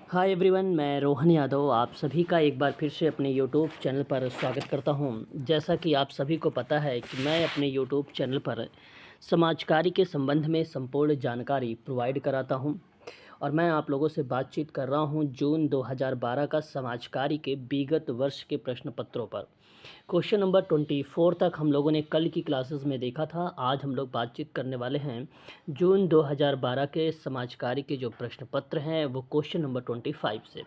Hi everyone, मैं रोहन यादव आप सभी का एक बार फिर से अपने यूट्यूब चैनल पर स्वागत करता हूं। जैसा कि आप सभी को पता है कि मैं अपने यूट्यूब चैनल पर समाज कार्य के संबंध में संपूर्ण जानकारी प्रोवाइड कराता हूं और मैं आप लोगों से बातचीत कर रहा हूं जून 2012 का समाज कार्य के विगत वर्ष के प्रश्न पत्रों पर। क्वेश्चन नंबर 24 तक हम लोगों ने कल की क्लासेस में देखा था। आज हम लोग बातचीत करने वाले हैं जून 2012 के समाज कार्य के जो प्रश्न पत्र हैं वो क्वेश्चन नंबर 25 से।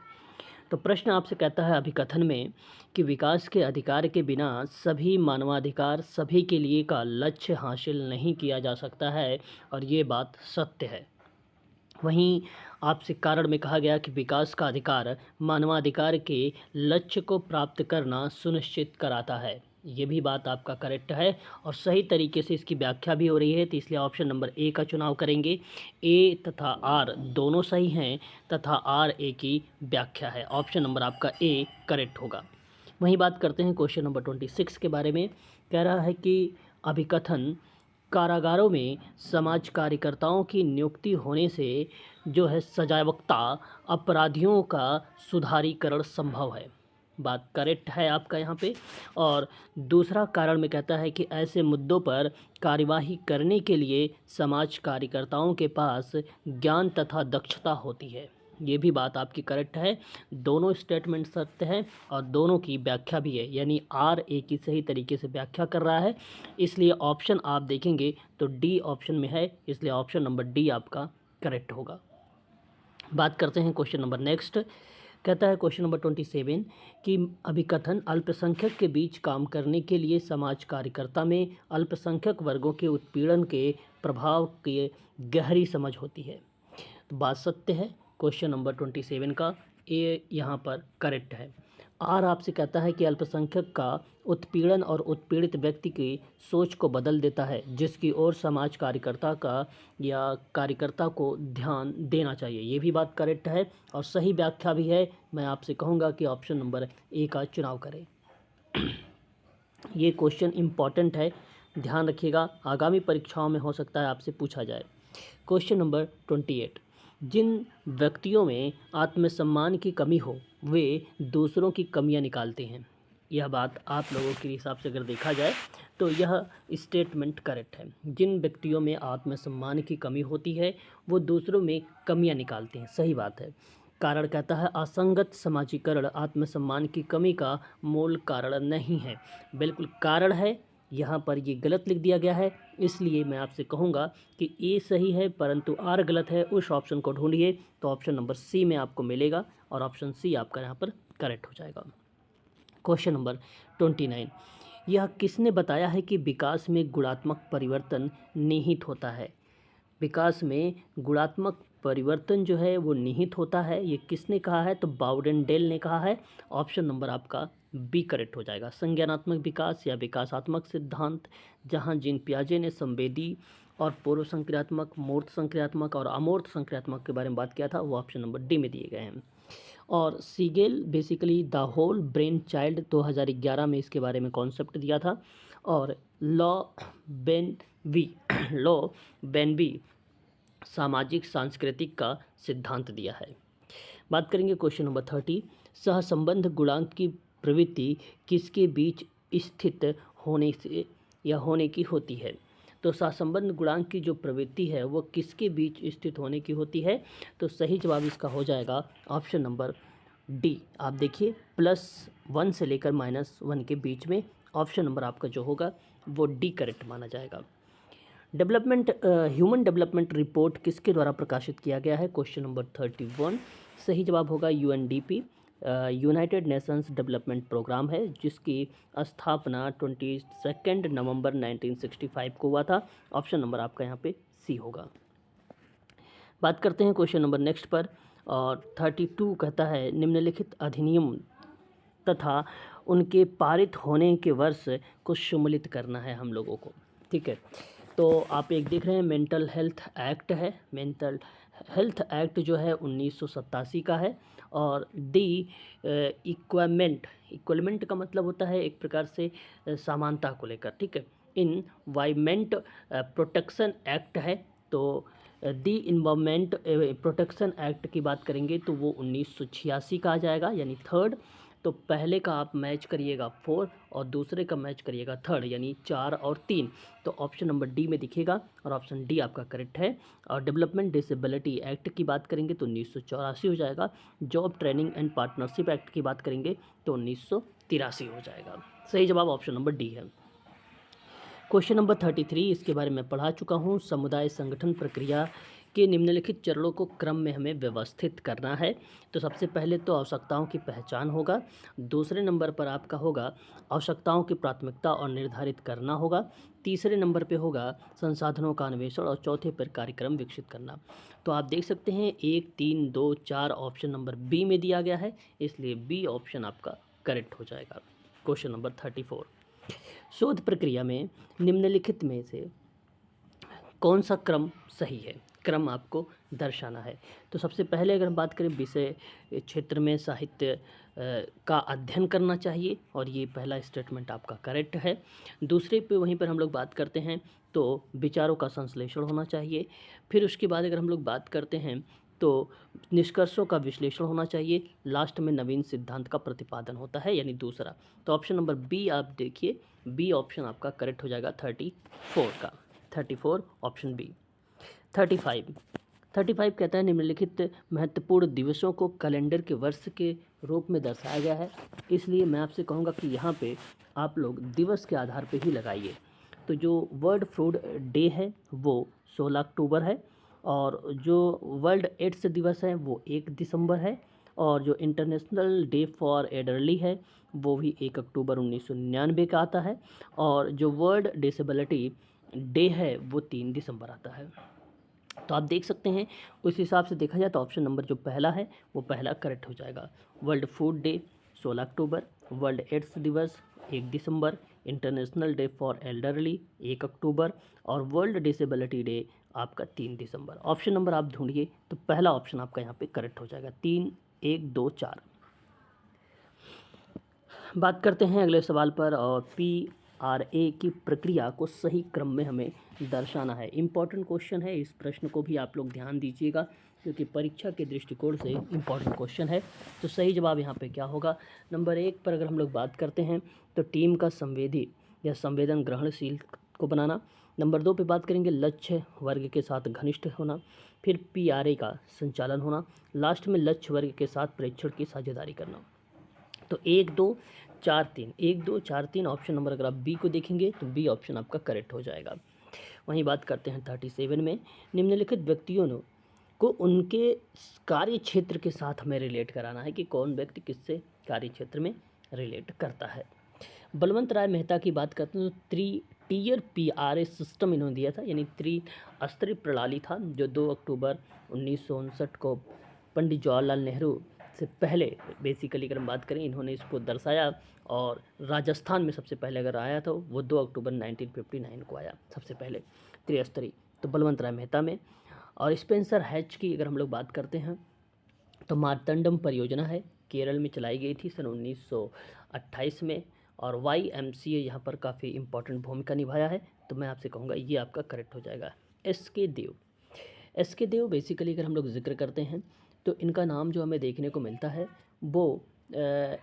तो प्रश्न आपसे कहता है अभिकथन में कि विकास के अधिकार के बिना सभी मानवाधिकार सभी के लिए का लक्ष्य हासिल नहीं किया जा सकता है और ये बात सत्य है। वहीं आपसे कारण में कहा गया कि विकास का अधिकार मानवाधिकार के लक्ष्य को प्राप्त करना सुनिश्चित कराता है। ये भी बात आपका करेक्ट है और सही तरीके से इसकी व्याख्या भी हो रही है, तो इसलिए ऑप्शन नंबर ए का चुनाव करेंगे। ए तथा आर दोनों सही हैं तथा आर ए की व्याख्या है। ऑप्शन नंबर आपका ए करेक्ट होगा। वहीं बात करते हैं क्वेश्चन नंबर 26 के बारे में। कह रहा है कि अभिकथन कारागारों में समाज कार्यकर्ताओं की नियुक्ति होने से जो है सजावकता अपराधियों का सुधारीकरण संभव है। बात करेक्ट है आपका यहाँ पे। और दूसरा कारण में कहता है कि ऐसे मुद्दों पर कार्यवाही करने के लिए समाज कार्यकर्ताओं के पास ज्ञान तथा दक्षता होती है। ये भी बात आपकी करेक्ट है। दोनों स्टेटमेंट सत्य हैं और दोनों की व्याख्या भी है, यानी आर ए की सही तरीके से व्याख्या कर रहा है। इसलिए ऑप्शन आप देखेंगे तो डी ऑप्शन में है, इसलिए ऑप्शन नंबर डी आपका करेक्ट होगा। बात करते हैं क्वेश्चन नंबर नेक्स्ट। कहता है क्वेश्चन नंबर 27 कि अभिकथन अल्पसंख्यक के बीच काम करने के लिए समाज कार्यकर्ता में अल्पसंख्यक वर्गों के उत्पीड़न के प्रभाव की गहरी समझ होती है। तो बात सत्य है। क्वेश्चन नंबर 27 का ए यहाँ पर करेक्ट है। आर आपसे कहता है कि अल्पसंख्यक का उत्पीड़न और उत्पीड़ित व्यक्ति की सोच को बदल देता है, जिसकी ओर समाज कार्यकर्ता का या कार्यकर्ता को ध्यान देना चाहिए। ये भी बात करेक्ट है और सही व्याख्या भी है। मैं आपसे कहूँगा कि ऑप्शन नंबर ए का चुनाव करें। ये क्वेश्चन इम्पॉर्टेंट है, ध्यान रखिएगा, आगामी परीक्षाओं में हो सकता है आपसे पूछा जाए। क्वेश्चन नंबर 28 जिन व्यक्तियों में आत्मसम्मान की कमी हो वे दूसरों की कमियां निकालते हैं। यह बात आप लोगों के हिसाब से अगर देखा जाए तो यह स्टेटमेंट करेक्ट है। जिन व्यक्तियों में आत्मसम्मान की कमी होती है वो दूसरों में कमियां निकालते हैं, सही बात है। कारण कहता है असंगत समाजीकरण आत्मसम्मान की कमी का मूल कारण नहीं है। बिल्कुल कारण है, यहाँ पर ये गलत लिख दिया गया है, इसलिए मैं आपसे कहूँगा कि ए सही है परंतु आर गलत है। उस ऑप्शन को ढूंढिए तो ऑप्शन नंबर सी में आपको मिलेगा और ऑप्शन सी आपका यहाँ पर करेक्ट हो जाएगा। क्वेश्चन नंबर 29 यह किसने बताया है कि विकास में गुणात्मक परिवर्तन निहित होता है। विकास में गुणात्मक परिवर्तन जो है वो निहित होता है, ये किसने कहा है? तो बाउडेनडेल ने कहा है। ऑप्शन नंबर आपका बी करेक्ट हो जाएगा। संज्ञानात्मक विकास या विकासात्मक सिद्धांत, जहां जीन पियाजे ने संवेदी और पूर्व संक्रियात्मक, मूर्त संक्रियात्मक और अमूर्त संक्रियात्मक के बारे में बात किया था, वो ऑप्शन नंबर डी में दिए गए हैं। और Siegel basically the whole brain child 2011 में इसके बारे में कॉन्सेप्ट दिया था। और लॉ बेनबी सामाजिक सांस्कृतिक का सिद्धांत दिया है। बात करेंगे क्वेश्चन नंबर 30 सहसंबंध गुणांक की प्रवृत्ति किसके बीच स्थित होने से या होने की होती है। तो सहसंबंध गुणांक की जो प्रवृत्ति है वो किसके बीच स्थित होने की होती है। तो सही जवाब इसका हो जाएगा ऑप्शन नंबर डी। आप देखिए +1 से लेकर -1 के बीच में ऑप्शन नंबर आपका जो होगा वो डी करेक्ट माना जाएगा। ह्यूमन डेवलपमेंट रिपोर्ट किसके द्वारा प्रकाशित किया गया है। क्वेश्चन नंबर 31 सही जवाब होगा UNDP, United Nations Development Programme है, जिसकी स्थापना 22 नवंबर 1965 को हुआ था। ऑप्शन नंबर आपका यहाँ पे सी होगा। बात करते हैं क्वेश्चन नंबर नेक्स्ट पर। और 32 कहता है निम्नलिखित अधिनियम तथा उनके पारित होने के वर्ष को सम्मिलित करना है हम लोगों को। ठीक है, तो आप एक देख रहे हैं मेंटल हेल्थ एक्ट है। मेंटल हेल्थ एक्ट जो है 1987 का है। और डी इक्वलमेंट का मतलब होता है एक प्रकार से समानता को लेकर। ठीक है, इन्वायरमेंट प्रोटेक्शन एक्ट है। तो दी इन्वायरमेंट प्रोटेक्शन एक्ट की बात करेंगे तो वो 1986 का आ जाएगा, यानी थर्ड। तो पहले का आप मैच करिएगा 4 और दूसरे का मैच करिएगा थर्ड, यानी 4 और 3। तो ऑप्शन नंबर डी में दिखेगा और ऑप्शन डी आपका करेक्ट है। और डेवलपमेंट डिसेबिलिटी एक्ट की बात करेंगे तो 1984 हो जाएगा। Job training and partnership act की बात करेंगे तो 1983 हो जाएगा। सही जवाब ऑप्शन नंबर डी है। क्वेश्चन नंबर 33, इसके बारे में पढ़ा चुका हूँ। समुदाय संगठन प्रक्रिया के निम्नलिखित चरणों को क्रम में हमें व्यवस्थित करना है। तो सबसे पहले तो आवश्यकताओं की पहचान होगा, दूसरे नंबर पर आपका होगा आवश्यकताओं की प्राथमिकता और निर्धारित करना होगा, तीसरे नंबर पे होगा संसाधनों का अन्वेषण और चौथे पर कार्यक्रम विकसित करना। तो आप देख सकते हैं 1, 3, 2, 4 ऑप्शन नंबर बी में दिया गया है, इसलिए बी ऑप्शन आपका करेक्ट हो जाएगा। क्वेश्चन नंबर 34, शोध प्रक्रिया में निम्नलिखित में से कौन सा क्रम सही है? क्रम आपको दर्शाना है। तो सबसे पहले अगर हम बात करें विषय क्षेत्र में साहित्य का अध्ययन करना चाहिए और ये पहला स्टेटमेंट आपका करेक्ट है। दूसरे पे वहीं पर हम लोग बात करते हैं तो विचारों का संश्लेषण होना चाहिए। फिर उसके बाद अगर हम लोग बात करते हैं तो निष्कर्षों का विश्लेषण होना चाहिए। लास्ट में नवीन सिद्धांत का प्रतिपादन होता है, यानी दूसरा। तो ऑप्शन नंबर बी आप देखिए, बी ऑप्शन आपका करेक्ट हो जाएगा 34 का। 34 ऑप्शन बी। 35 कहता है निम्नलिखित महत्वपूर्ण दिवसों को कैलेंडर के वर्ष के रूप में दर्शाया गया है। इसलिए मैं आपसे कहूँगा कि यहाँ पे आप लोग दिवस के आधार पे ही लगाइए। तो जो वर्ल्ड फूड डे है वो 16 अक्टूबर है, और जो वर्ल्ड एड्स दिवस है वो 1 दिसंबर है, और जो इंटरनेशनल डे फॉर एडरली है वो भी 1 अक्टूबर 1999 का आता है, और जो वर्ल्ड डिसेबिलिटी डे है वो 3 दिसंबर आता है। तो आप देख सकते हैं उस हिसाब से देखा जाए तो ऑप्शन नंबर जो पहला है वो पहला करेक्ट हो जाएगा। वर्ल्ड फूड डे 16 अक्टूबर, वर्ल्ड एड्स दिवस 1 दिसंबर, इंटरनेशनल डे फॉर एल्डरली 1 अक्टूबर, और वर्ल्ड डिसेबिलिटी डे आपका 3 दिसंबर। ऑप्शन नंबर आप ढूंढिए तो पहला ऑप्शन आपका यहाँ पे करेक्ट हो जाएगा। 3, 1, 2, 4। बात करते हैं अगले सवाल पर, और PRA की प्रक्रिया को सही क्रम में हमें दर्शाना है। इम्पॉर्टेंट क्वेश्चन है, इस प्रश्न को भी आप लोग ध्यान दीजिएगा क्योंकि परीक्षा के दृष्टिकोण से इम्पॉर्टेंट क्वेश्चन है। तो सही जवाब यहाँ पे क्या होगा? नंबर 1 पर अगर हम लोग बात करते हैं तो टीम का संवेदी या संवेदन ग्रहणशील को बनाना। नंबर 2 पे बात करेंगे लक्ष्य वर्ग के साथ घनिष्ठ होना। फिर PRA का संचालन होना। लास्ट में लक्ष्य वर्ग के साथ प्रेक्षण की साझेदारी करना। तो 1, 2, 4, 3, 1, 2, 4, 3 ऑप्शन नंबर अगर आप बी को देखेंगे तो बी ऑप्शन आपका करेक्ट हो जाएगा। वहीं बात करते हैं 37 में, निम्नलिखित व्यक्तियों को उनके कार्य क्षेत्र के साथ हमें रिलेट कराना है कि कौन व्यक्ति किससे कार्य क्षेत्र में रिलेट करता है। बलवंत राय मेहता की बात करते हैं तो टीयर PRA सिस्टम इन्होंने दिया था, यानी त्रिस्तरीय प्रणाली था जो 2 अक्टूबर 1959 को पंडित जवाहरलाल नेहरू से पहले बेसिकली अगर हम बात करें इन्होंने इसको दर्शाया, और राजस्थान में सबसे पहले अगर आया तो वो 2 अक्टूबर 1959 को आया सबसे पहले त्रिस्तरीय, तो बलवंत राय मेहता में। और स्पेंसर हैच की अगर हम लोग बात करते हैं तो मार्तंडम परियोजना है, केरल में चलाई गई थी सन 1928 में, और YMCA यहाँ पर काफ़ी इंपॉर्टेंट भूमिका निभाया है। तो मैं आपसे कहूँगा ये आपका करेक्ट हो जाएगा। SK देव बेसिकली अगर हम लोग जिक्र करते हैं तो इनका नाम जो हमें देखने को मिलता है वो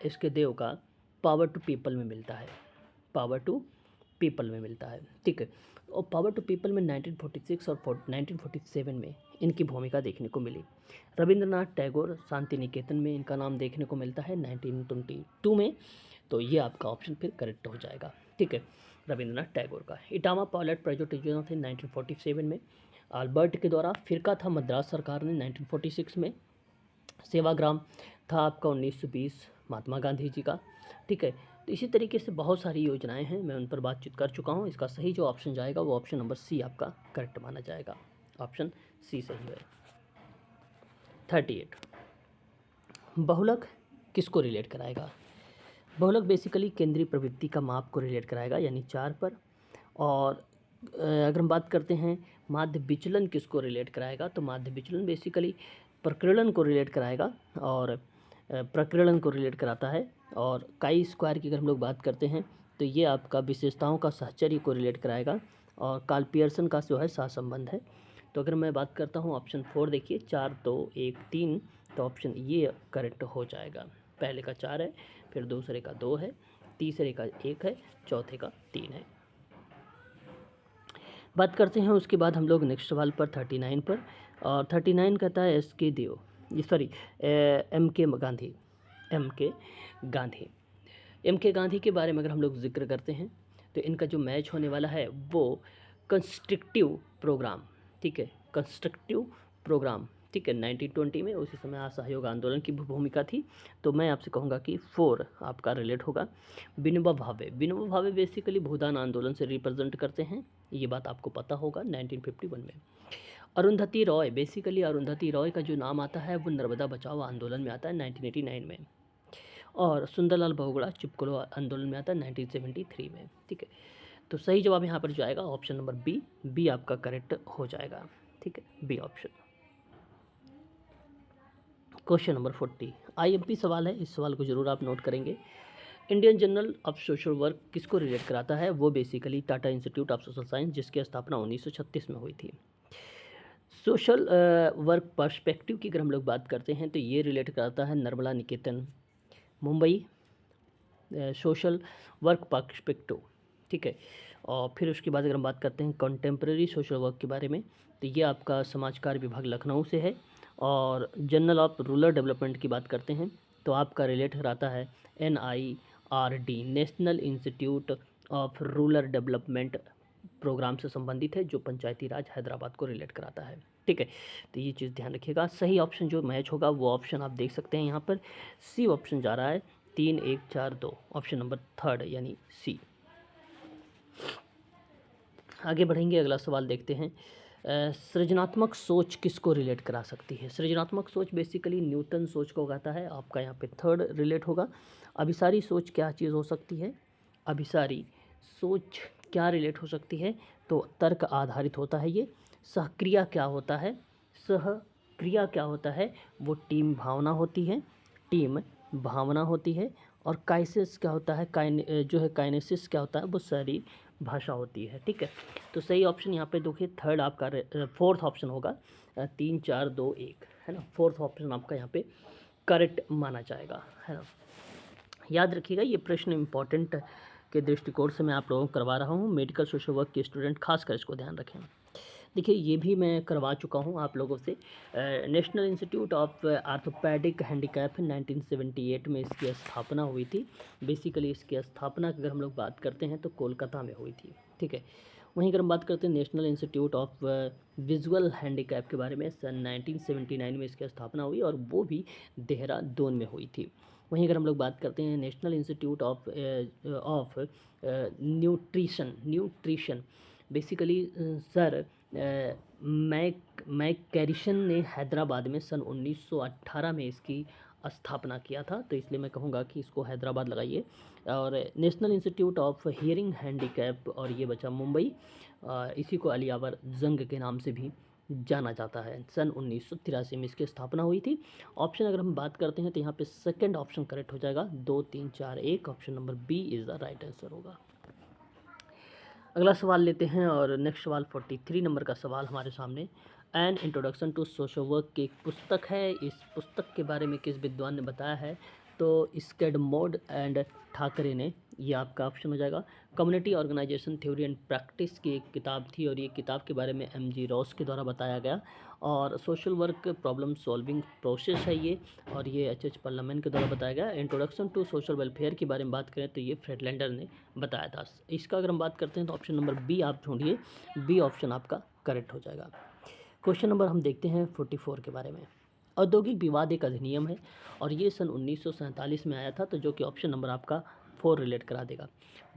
SK देव का पावर टू पीपल में मिलता है, पावर टू पीपल में मिलता है, ठीक है। और पावर टू पीपल में 1946 और 1947 में इनकी भूमिका देखने को मिली। रविंद्रनाथ टैगोर शांति निकेतन में इनका नाम देखने को मिलता है 1922 में। तो ये आपका ऑप्शन फिर करेक्ट हो जाएगा, ठीक है, रविंद्रनाथ टैगोर का। इटामा पायलट प्रोजेक्ट योजना थे 1947 में अल्बर्ट के द्वारा। फिरका था मद्रास सरकार ने 1946 में। सेवाग्राम था आपका 1920 महात्मा गांधी जी का, ठीक है। तो इसी तरीके से बहुत सारी योजनाएं हैं, मैं उन पर बातचीत कर चुका हूं। इसका सही जो ऑप्शन जाएगा वो ऑप्शन नंबर सी आपका करेक्ट माना जाएगा, ऑप्शन सी सही है। 38 बहुलक किसको रिलेट कराएगा? बहुलक बेसिकली केंद्रीय प्रवृत्ति का माप को रिलेट कराएगा, यानी 4 पर। और अगर हम बात करते हैं माध्य विचलन किसको रिलेट कराएगा, तो माध्य विचलन बेसिकली प्रकीर्णन को रिलेट कराएगा, और प्रकीर्णन को रिलेट कराता है। और काई स्क्वायर की अगर हम लोग बात करते हैं तो ये आपका विशेषताओं का साहचर्य को रिलेट कराएगा, और कार्ल पियर्सन का जो है सहसंबंध है, तो अगर मैं बात करता हूँ ऑप्शन 4 देखिए 4 2 1 3, तो ऑप्शन ये करेक्ट हो जाएगा। पहले का 4 है, फिर दूसरे का 2 है, तीसरे का 1 है, चौथे का 3 है। बात करते हैं उसके बाद हम लोग नेक्स्ट सवाल पर 39 पर, और 39 कहता है एस के देव, सॉरी एम के गांधी, एम के गांधी। एम के गांधी के बारे में अगर हम लोग जिक्र करते हैं तो इनका जो मैच होने वाला है वो कंस्ट्रक्टिव प्रोग्राम, ठीक है, कंस्ट्रक्टिव प्रोग्राम, ठीक है, 1920 में उसी समय असहयोग आंदोलन की भूमिका थी। तो मैं आपसे कहूँगा कि 4 आपका रिलेट होगा। विनोबा भावे, विनोबा भावे बेसिकली भूदान आंदोलन से रिप्रेजेंट करते हैं, ये बात आपको पता होगा 1951 में। अरुंधति रॉय, बेसिकली अरुंधति रॉय का जो नाम आता है वो नर्मदा बचाओ आंदोलन में आता है 1989 में। और सुंदरलाल बहुगुणा चिपको आंदोलन में आता है 1973 में, ठीक है। तो सही जवाब यहाँ पर जो आएगा ऑप्शन नंबर बी, बी आपका करेक्ट हो जाएगा, ठीक है, B option. Question number 40 IMP सवाल है, इस सवाल को जरूर आप नोट करेंगे। Indian journal of social work किसको रिलेट कराता है? वो basically Tata institute of social science, जिसकी स्थापना 1936 में हुई थी। सोशल वर्क पर्सपेक्टिव की अगर हम लोग बात करते हैं तो ये रिलेट कराता है निर्मला निकेतन, मुंबई सोशल वर्क पर्सपेक्टिव, ठीक है। और फिर उसके बाद अगर हम बात करते हैं कंटेम्प्रेरी सोशल वर्क के बारे में, तो ये आपका समाज कार्य विभाग लखनऊ से है। और जर्नल ऑफ रूरल डेवलपमेंट की बात करते हैं तो आपका रिलेट कराता है NIRD, national institute of rural development programme से संबंधित है, जो पंचायती राज हैदराबाद को रिलेट कराता है, ठीक है। तो ये चीज़ ध्यान रखिएगा। सही ऑप्शन जो मैच होगा वो ऑप्शन आप देख सकते हैं यहाँ पर, सी ऑप्शन जा रहा है 3 1 4 2, ऑप्शन नंबर 3 यानी सी। आगे बढ़ेंगे, अगला सवाल देखते हैं। सृजनात्मक सोच किसको रिलेट करा सकती है? सृजनात्मक सोच बेसिकली न्यूटन सोच को कहता है, आपका यहाँ पे 3 रिलेट होगा। अभिसारी सोच क्या चीज़ हो सकती है? अभिसारी सोच क्या रिलेट हो सकती है? तो तर्क आधारित होता है ये। सहक्रिया क्या होता है? सहक्रिया क्या होता है? वो टीम भावना होती है, टीम भावना होती है। और काइसिस क्या होता है? काइनेसिस क्या होता है? वो शरीर भाषा होती है, ठीक है। तो सही ऑप्शन यहाँ पे देखिए 3 आपका 4th ऑप्शन होगा, 3 4 2 1, है ना। 4th ऑप्शन आपका यहाँ पे करेक्ट माना जाएगा, है ना। याद रखिएगा ये प्रश्न इंपॉर्टेंट के दृष्टिकोण से मैं आप लोगों को करवा रहा हूँ। मेडिकल सोशल वर्क के स्टूडेंट खासकर इसको ध्यान रखें। देखिए ये भी मैं करवा चुका हूँ आप लोगों से। National institute of orthopaedic handicap 1978 में इसकी स्थापना हुई थी। बेसिकली इसकी स्थापना की अगर हम लोग बात करते हैं तो कोलकाता में हुई थी, ठीक है। वहीं अगर हम बात करते हैं national institute of visual handicap के बारे में, सन 1979 में इसकी स्थापना हुई और वो भी देहरादून में हुई थी। वहीं अगर हम लोग बात करते हैं national institute of nutrition basically sir McCarrison ने हैदराबाद में सन 1918 में इसकी स्थापना किया था, तो इसलिए मैं कहूँगा कि इसको हैदराबाद लगाइए। और national institute of hearing handicap, और ये बचा मुंबई, इसी को अलियावर जंग के नाम से भी जाना जाता है। सन 1983 में इसकी स्थापना हुई थी। ऑप्शन अगर हम बात करते हैं तो यहाँ पे सेकंड ऑप्शन करेक्ट हो जाएगा, 2 3 4 1, option number B is the right answer होगा। अगला सवाल लेते हैं, और नेक्स्ट सवाल 43 नंबर का सवाल हमारे सामने। An introduction to social work की एक पुस्तक है, इस पुस्तक के बारे में किस विद्वान ने बताया है? तो स्कैडमोड एंड ठाकरे ने, ये आपका ऑप्शन हो जाएगा। Community organisation theory and practice की एक किताब थी, और ये किताब के बारे में MG रॉस के द्वारा बताया गया। और social work problem solving process है ये, और ये HH पार्लियामेंट के द्वारा बताया गया। इंट्रोडक्शन टू सोशल वेलफेयर के बारे में बात करें तो ये फ्रेडलैंडर ने बताया था। इसका अगर हम बात करते हैं तो ऑप्शन नंबर बी आप ढूंढिए, बी ऑप्शन आपका करेक्ट हो जाएगा। क्वेश्चन नंबर हम देखते हैं 44 के बारे में। औद्योगिक विवाद एक अधिनियम है, और ये सन 1947 में आया था, तो जो कि ऑप्शन नंबर आपका 4 रिलेट करा देगा।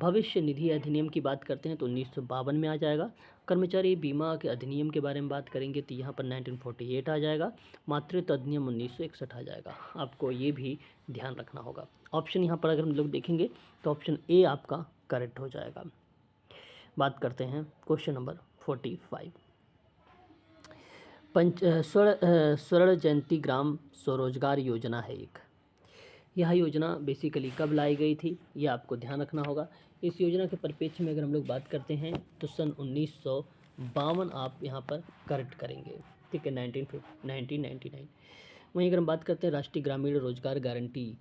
भविष्य निधि अधिनियम की बात करते हैं तो 1952 में आ जाएगा। कर्मचारी बीमा के अधिनियम के बारे में बात करेंगे तो यहाँ पर 1948 आ जाएगा। मातृत्व अधिनियम 1961 आ जाएगा। आपको ये भी ध्यान रखना होगा। ऑप्शन यहाँ पर अगर हम लोग देखेंगे तो ऑप्शन ए आपका करेक्ट हो जाएगा। बात करते हैं क्वेश्चन नंबर 45। स्वर्ण जयंती ग्राम स्वरोजगार योजना है एक। यह योजना बेसिकली कब लाई गई थी, ये आपको ध्यान रखना होगा। इस योजना के परिप्रेक्ष्य में अगर हम लोग बात करते हैं तो सन 52 आप यहाँ पर करेक्ट करेंगे। ठीक है, 1999। वहीं अगर हम बात करते हैं राष्ट्रीय ग्रामीण रोजगार गारंटी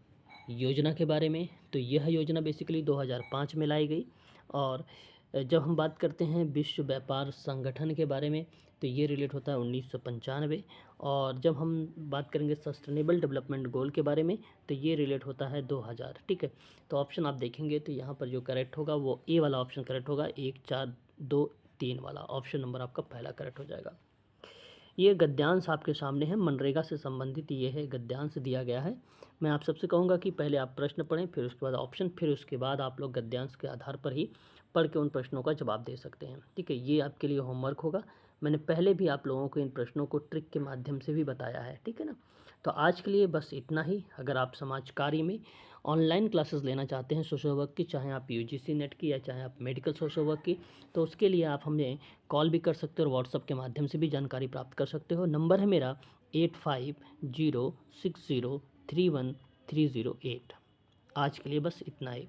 योजना के बारे में, तो यह योजना बेसिकली 2005 में लाई गई। और जब हम बात करते हैं विश्व व्यापार संगठन के बारे में, तो ये रिलेट होता है 1995। और जब हम बात करेंगे सस्टेनेबल डेवलपमेंट गोल के बारे में, तो ये रिलेट होता है 2000। ठीक है, तो ऑप्शन आप देखेंगे तो यहाँ पर जो करेक्ट होगा वो ए वाला ऑप्शन करेक्ट होगा, 1 4 2 3 वाला ऑप्शन नंबर आपका पहला करेक्ट हो जाएगा। ये गद्यांश आपके सामने है, मनरेगा से संबंधित ये है, गद्यांश दिया गया है। मैं आप सबसे कहूँगा कि पहले आप प्रश्न पढ़ें, फिर उसके बाद ऑप्शन, फिर उसके बाद आप लोग गद्यांश के आधार पर ही पढ़ के उन प्रश्नों का जवाब दे सकते हैं। ठीक है, ये आपके लिए होमवर्क होगा। मैंने पहले भी आप लोगों को इन प्रश्नों को ट्रिक के माध्यम से भी बताया है। ठीक है ना, तो आज के लिए बस इतना ही। अगर आप समाज कार्य में ऑनलाइन क्लासेस लेना चाहते हैं सोशल वर्क की, चाहे आप यूजीसी नेट की या चाहे आप मेडिकल सोशल वर्क की, तो उसके लिए आप हमें कॉल भी कर सकते हो और व्हाट्सअप के माध्यम से भी जानकारी प्राप्त कर सकते हो। नंबर है मेरा 8506031308। आज के लिए बस इतना ही।